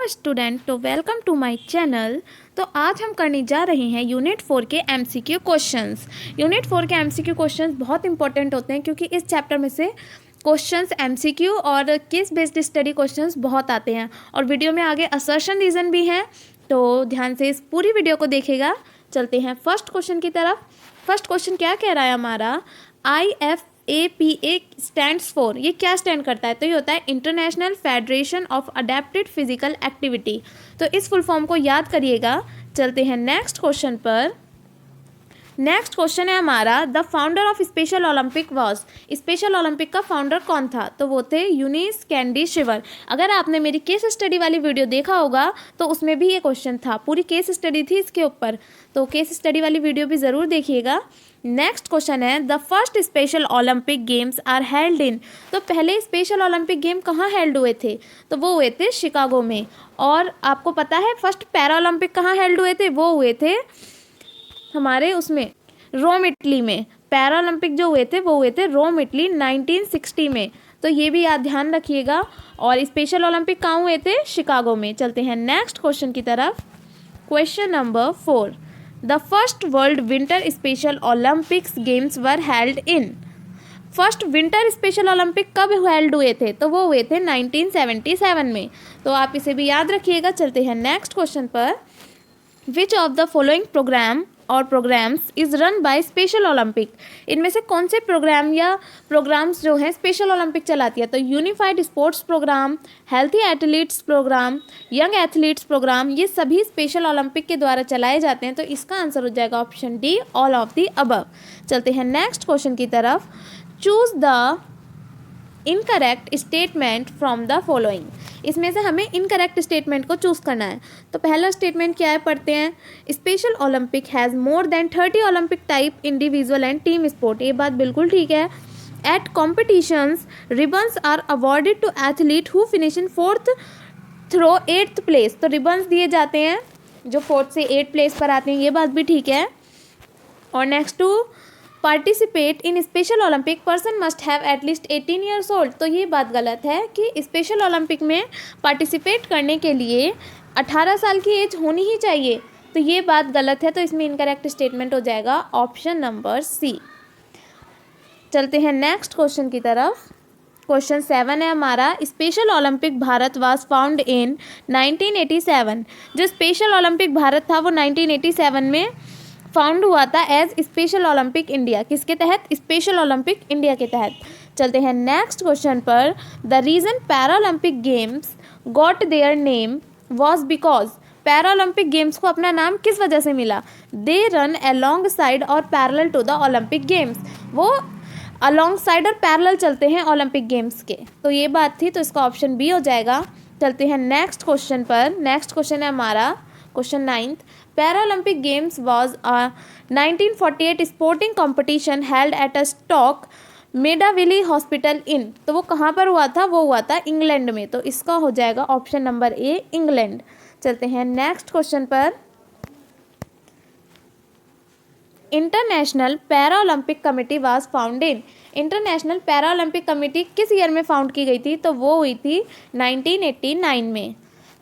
Student, तो welcome to my channel. तो आज हम करने जा रहे हैं यूनिट 4 के एमसीक्यू क्वेश्चंस। यूनिट 4 के एमसीक्यू क्वेश्चंस बहुत इंपॉर्टेंट होते हैं क्योंकि इस चैप्टर में से क्वेश्चंस एमसीक्यू और केस बेस्ड स्टडी क्वेश्चंस बहुत आते हैं और वीडियो में आगे असर्शन रीज़न भी हैं, तो ध्यान से इस पूरी वीडियो को देखिएगा। चलते हैं फर्स्ट क्वेश्चन की तरफ। फर्स्ट क्वेश्चन क्या कह रहा है हमारा, IFAPA स्टैंड्स फॉर, ये क्या स्टैंड करता है? तो ये होता है international federation of adapted physical activity. तो इस फुल फॉर्म को याद करिएगा। चलते हैं नेक्स्ट क्वेश्चन पर। नेक्स्ट क्वेश्चन है हमारा, the founder of special Olympic was, special Olympic का फाउंडर कौन था? तो वो थे यूनिस कैंडी शिवर। अगर आपने मेरी केस स्टडी वाली वीडियो देखा होगा तो उसमें भी ये क्वेश्चन था, पूरी केस स्टडी थी इसके ऊपर, तो केस स्टडी वाली वीडियो भी ज़रूर देखिएगा। नेक्स्ट क्वेश्चन है, the first special Olympic games are held in, तो पहले स्पेशल ओलंपिक गेम कहाँ हेल्ड हुए थे? तो वो हुए थे शिकागो में। और आपको पता है फर्स्ट पैरा ओलंपिक कहाँ हेल्ड हुए थे? वो हुए थे हमारे उसमें रोम इटली में। पैरा ओलंपिक जो हुए थे वो हुए थे रोम इटली 1960 में। तो ये भी याद ध्यान रखिएगा। और स्पेशल ओलंपिक कहाँ हुए थे? शिकागो में। चलते हैं नेक्स्ट क्वेश्चन की तरफ। Question number 4, the first world winter special Olympics games were held in, first winter special Olympic कब हेल्ड हुए थे? तो वो हुए थे 1977 में। तो आप इसे भी याद रखिएगा। चलते हैं नेक्स्ट क्वेश्चन पर। Which of the following program और programs is run by special Olympic, इनमें से कौन से प्रोग्राम या प्रोग्राम्स जो हैं स्पेशल ओलंपिक चलाती है? तो unified sports programme, healthy athletes programme, young athletes programme, ये सभी स्पेशल ओलंपिक के द्वारा चलाए जाते हैं। तो इसका आंसर हो जाएगा option D, all of the above. चलते हैं नेक्स्ट क्वेश्चन की तरफ। Choose the incorrect statement from the following, इसमें से हमें इनकरेक्ट स्टेटमेंट को चूज़ करना है। तो पहला स्टेटमेंट क्या है, पढ़ते हैं। Special Olympic has more than 30 Olympic type individual and team sport, ये बात बिल्कुल ठीक है। At competitions ribbons are awarded to athlete who finish in 4th through 8th place, तो रिबन्स दिए जाते हैं जो 4th से 8th प्लेस पर आते हैं, ये बात भी ठीक है। और next, to participate in special Olympic person must have at least 18 years old, तो ये बात गलत है कि स्पेशल ओलंपिक में पार्टिसिपेट करने के लिए 18 साल की एज होनी ही चाहिए, तो ये बात गलत है। तो इसमें इनकरेक्ट स्टेटमेंट हो जाएगा ऑप्शन नंबर सी। चलते हैं नेक्स्ट क्वेश्चन की तरफ। क्वेश्चन 7 है हमारा, special Olympic Bharat was found in 1987, जो स्पेशल ओलंपिक भारत था वो 1987 में फाउंड हुआ था एज स्पेशल ओलंपिक इंडिया, किसके तहत? स्पेशल ओलंपिक इंडिया के तहत। चलते हैं नेक्स्ट क्वेश्चन पर। The reason para Olympic games got their name was because, para Olympic games को अपना नाम किस वजह से मिला? दे रन अलॉन्ग साइड और parallel to the Olympic games, वो अलॉन्ग साइड और पैरेलल चलते हैं ओलंपिक गेम्स के, तो ये बात थी, तो इसका ऑप्शन बी हो जाएगा। चलते हैं नेक्स्ट क्वेश्चन पर। नेक्स्ट क्वेश्चन है हमारा question 9th, para Olympic games was 1948 sporting competition held at a Stoke Mandeville hospital in, तो वो कहाँ पर हुआ था? वो हुआ था इंग्लैंड में, तो इसका हो जाएगा ऑप्शन नंबर ए, इंग्लैंड। चलते हैं नेक्स्ट क्वेश्चन पर। International para Olympic committee was found in, international para Olympic committee किस ईयर में फाउंड की गई थी? तो वो हुई थी 1989 में।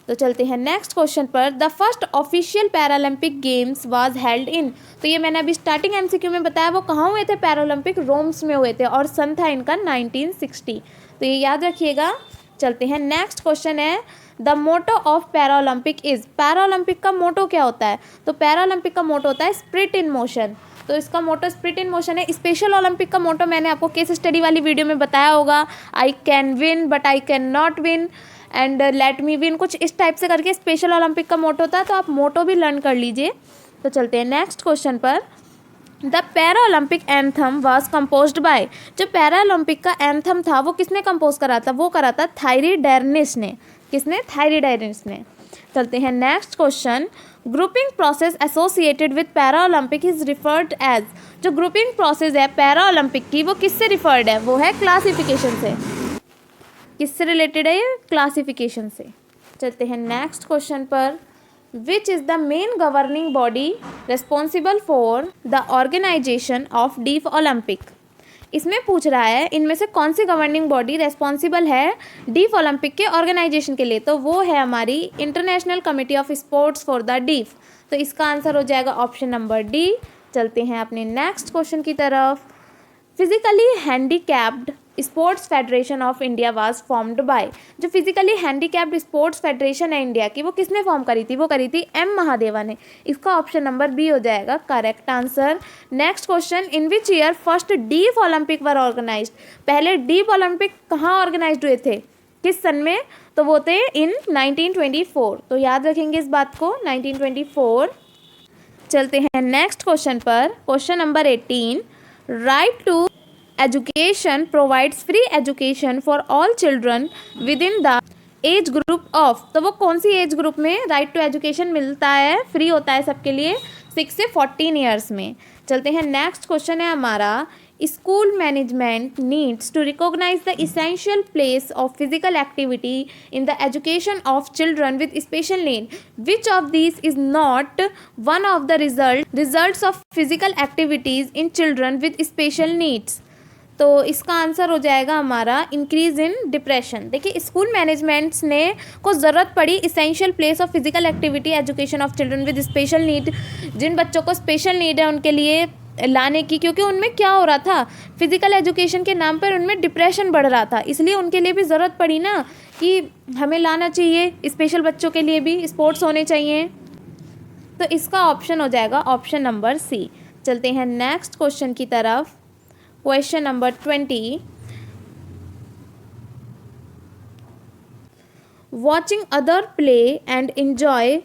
तो चलते हैं नेक्स्ट क्वेश्चन पर। The first official Paralympic games was held in, तो ये मैंने अभी स्टार्टिंग एमसीक्यू में बताया, वो कहाँ हुए थे? पैरालंपिक रोम्स में हुए थे और सन था इनका 1960, तो ये याद रखिएगा। चलते हैं नेक्स्ट क्वेश्चन है, the motto of Paralympic is, Paralympic का मोटो क्या होता है? तो पैरालंपिक का मोटो होता है स्पिरिट इन मोशन, तो इसका मोटो स्पिरिट इन मोशन है। स्पेशल ओलंपिक का मोटो मैंने आपको केस स्टडी वाली वीडियो में बताया होगा, I can win but I can not win and let me win, कुछ इस टाइप से करके स्पेशल ओलंपिक का मोटो था, तो आप मोटो भी लर्न कर लीजिए। तो चलते हैं नेक्स्ट क्वेश्चन पर। The para Olympic anthem was composed bye, जो पैरा ओलंपिक का एंथम था वो किसने कंपोज करा था? वो करा था थायरिडेर्निस ने, किसने? थायरिडेर्निस ने। चलते हैं next question. Grouping process associated with para Olympic is referred as, जो ग्रुपिंग प्रोसेस है पैरा ओलंपिक की वो किससे रिफर्ड है? वो है क्लासिफिकेशन से, किससे रिलेटेड है ये? क्लासिफिकेशन से। चलते हैं नेक्स्ट क्वेश्चन पर। Which is the main governing body responsible for the organisation of deaf Olympic, इसमें पूछ रहा है इनमें से कौन सी गवर्निंग बॉडी रेस्पॉन्सिबल है डीफ ओलंपिक के ऑर्गेनाइजेशन के लिए, तो वो है हमारी international committee of sports for the deaf. तो इसका आंसर हो जाएगा ऑप्शन नंबर डी। चलते हैं अपने नेक्स्ट क्वेश्चन की तरफ। Physically handicapped sports federation of India was formed by, जो फिजिकली हैंडीकैप्ड स्पोर्ट्स फेडरेशन है इंडिया की, वो किसने फॉर्म करी थी, वो करी थी एम महादेवा ने। इसका ऑप्शन नंबर बी हो जाएगा correct answer. Next question, in which year first deaf Olympic were organised, पहले डीफ ओलंपिक कहाँ ऑर्गेनाइज्ड हुए थे, किस सन में, तो वो थे इन 1924। तो याद रखेंगे इस बात को, 1924। चलते हैं नेक्स्ट क्वेश्चन पर। Question number 18, right to education provides free education for all children within the age group of, तो वो कौन सी एज ग्रुप में राइट टू एजुकेशन मिलता है, फ्री होता है सबके लिए, 6 से 14 ईयर्स में। चलते हैं नेक्स्ट क्वेश्चन है हमारा, school management needs to recognise the essential place of physical activity in the education of children with special need, which of this is not one of the results of physical activities in children with special needs, तो इसका answer हो जाएगा हमारा increase in depression. देखिए school managements ने को ज़रूरत पड़ी essential place of physical activity education of children with special need, जिन बच्चों को स्पेशल नीड है उनके लिए लाने की, क्योंकि उनमें क्या हो रहा था, फिजिकल एजुकेशन के नाम पर उनमें डिप्रेशन बढ़ रहा था, इसलिए उनके लिए भी ज़रूरत पड़ी ना कि हमें लाना चाहिए, स्पेशल बच्चों के लिए भी स्पोर्ट्स होने चाहिए। तो इसका ऑप्शन हो जाएगा ऑप्शन नंबर सी। चलते हैं नेक्स्ट क्वेश्चन की तरफ। Question number 20, watching other play and enjoy,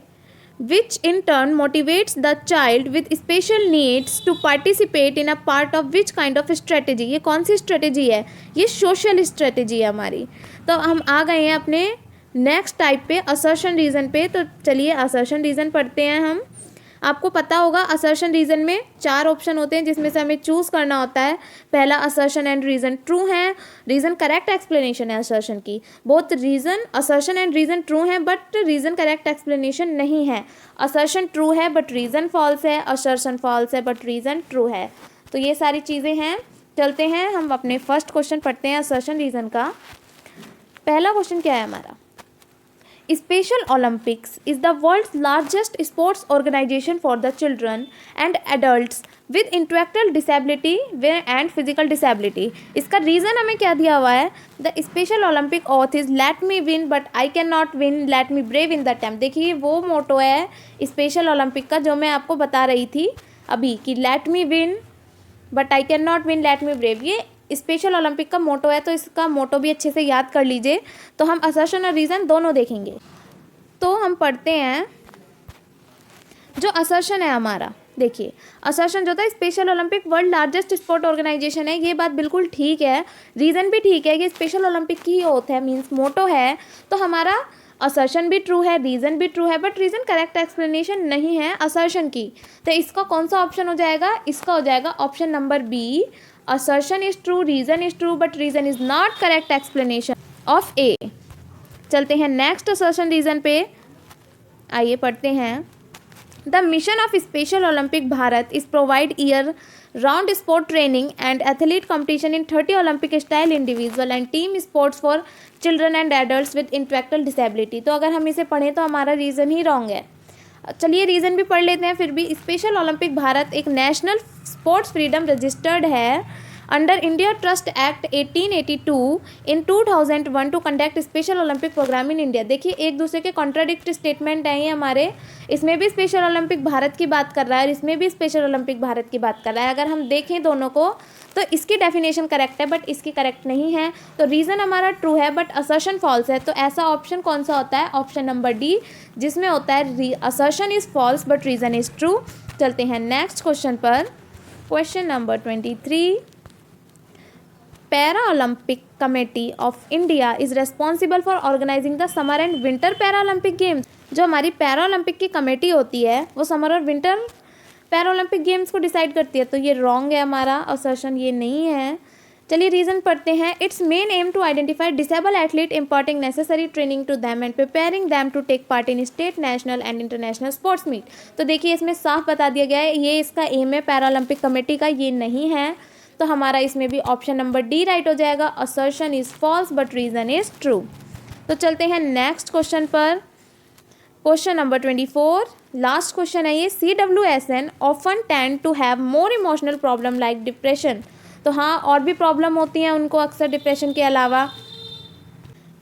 which in turn motivates the child with special needs to participate in a part of which kind of strategy, ये कौन सी strategy है, ये social strategy है हमारी। तो हम आ गए हैं अपने नेक्स्ट टाइप पे, असर्शन रीज़न पे। तो चलिए असर्शन रीज़न पढ़ते हैं हम। आपको पता होगा असर्शन रीज़न में 4 ऑप्शन होते हैं जिसमें से हमें चूज़ करना होता है। पहला असर्शन एंड रीज़न ट्रू है, रीज़न करेक्ट एक्सप्लेनेशन है असर्शन की। Both reason assertion and reason true हैं बट रीज़न करेक्ट एक्सप्लेनेशन नहीं है। असर्शन ट्रू है बट रीज़न फॉल्स है, असर्शन फॉल्स है बट रीज़न ट्रू है। तो ये सारी चीज़ें हैं। चलते हैं हम अपने फर्स्ट क्वेश्चन पढ़ते हैं असर्शन रीज़न का। पहला क्वेश्चन क्या है हमारा, Special Olympics is the world's largest sports organization for the children and adults with intellectual disability and physical disability। इसका रीज़न हमें क्या दिया हुआ है, The Special Olympic oath is let me win but I cannot win, let me brave in the attempt। देखिए वो मोटो है special Olympic का जो मैं आपको बता रही थी अभी कि let me win but I cannot win, let me brave, ये स्पेशल ओलंपिक का मोटो है। तो इसका मोटो भी अच्छे से याद कर लीजिए। तो हम असर्शन और रीज़न दोनों देखेंगे। तो हम पढ़ते हैं जो असर्शन है हमारा। देखिए असर्शन जो था, special Olympic world largest sport organisation है, ये बात बिल्कुल ठीक है। रीज़न भी ठीक है कि स्पेशल ओलंपिक की ही ओथ है, मीन्स मोटो है। तो हमारा असर्शन भी ट्रू है, रीज़न भी ट्रू है, बट रीज़न करेक्ट एक्सप्लेनेशन नहीं है असर्शन की। तो इसका कौन सा ऑप्शन हो जाएगा, इसका हो जाएगा option number B, assertion is true, reason is true but reason is not correct explanation of A। चलते हैं नेक्स्ट assertion reason पे। आइए पढ़ते हैं। The mission of Special Olympic Bharat is provide year round sport training and athlete competition in 30 Olympic style individual and team sports for children and adults with intellectual disability। तो अगर हम इसे पढ़ें तो हमारा रीज़न ही रॉन्ग है। चलिए रीज़न भी पढ़ लेते हैं फिर भी। स्पेशल ओलंपिक भारत एक नेशनल स्पोर्ट्स फ्रीडम रजिस्टर्ड है under India trust act 1882 in 2001 to conduct special Olympic programme in India. देखिए एक दूसरे के कॉन्ट्राडिक्ट स्टेटमेंट हैं ये हमारे। इसमें भी स्पेशल ओलंपिक भारत की बात कर रहा है और इसमें भी स्पेशल ओलंपिक भारत की बात कर रहा है। अगर हम देखें दोनों को तो इसकी डेफिनेशन करेक्ट है बट इसकी करेक्ट नहीं है। तो रीज़न हमारा ट्रू है बट असर्शन फॉल्स है। तो ऐसा ऑप्शन कौन सा होता है, ऑप्शन नंबर डी, जिसमें होता है assertion is false but reason is true. चलते हैं नेक्स्ट क्वेश्चन पर। Question number 23, para Olympic committee of India is responsible for organising the summer and winter para Olympic games. जो हमारी पैरा ओलंपिक की committee होती है वो समर और विंटर पैरा ओलंपिक गेम्स को डिसाइड करती है। तो ये रॉन्ग है हमारा असर्शन, ये नहीं है। चलिए रीज़न पढ़ते हैं। Its main aim to identify disable athlete imparting necessary training to them and preparing them to take part in state, national and international sports meet. तो देखिए इसमें साफ बता दिया गया है ये इसका एम है पैरा ओलंपिक कमेटी का, ये नहीं है। तो हमारा इसमें भी ऑप्शन नंबर डी राइट हो जाएगा, assertion is false but reason is true. तो चलते हैं नेक्स्ट क्वेश्चन पर। क्वेश्चन नंबर 24, लास्ट क्वेश्चन है ये। CWSN often tend to have more emotional problem like depression. तो हाँ, और भी प्रॉब्लम होती हैं उनको अक्सर डिप्रेशन के अलावा।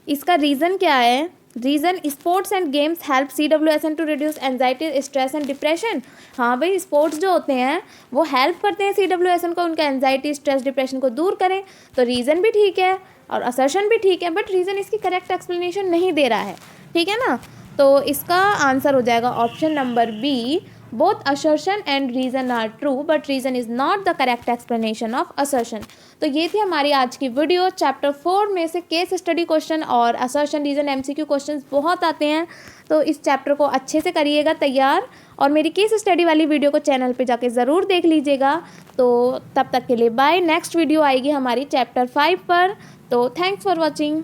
इसका रीज़न क्या है? Reason, sports and games help CWSN to reduce anxiety, stress and depression. हाँ भाई, स्पोर्ट्स जो होते हैं वो हेल्प करते हैं CWSN को उनका एंजाइटी, स्ट्रेस, डिप्रेशन को दूर करें। तो रीज़न भी ठीक है और असर्शन भी ठीक है, बट रीज़न इसकी करेक्ट एक्सप्लेनेशन नहीं दे रहा है, ठीक है ना। तो इसका आंसर हो जाएगा option number B, both assertion and reason are true but reason is not the correct explanation of assertion. तो ये थी हमारी आज की वीडियो। चैप्टर 4 में से केस स्टडी क्वेश्चन और असर्शन, रीज़न, MCQ क्वेश्चंस बहुत आते हैं, तो इस चैप्टर को अच्छे से करिएगा तैयार, और मेरी केस स्टडी वाली वीडियो को चैनल पे जाके ज़रूर देख लीजिएगा। तो तब तक के लिए बाय। नेक्स्ट वीडियो आएगी हमारी चैप्टर 5 पर। तो थैंक्स फॉर वॉचिंग।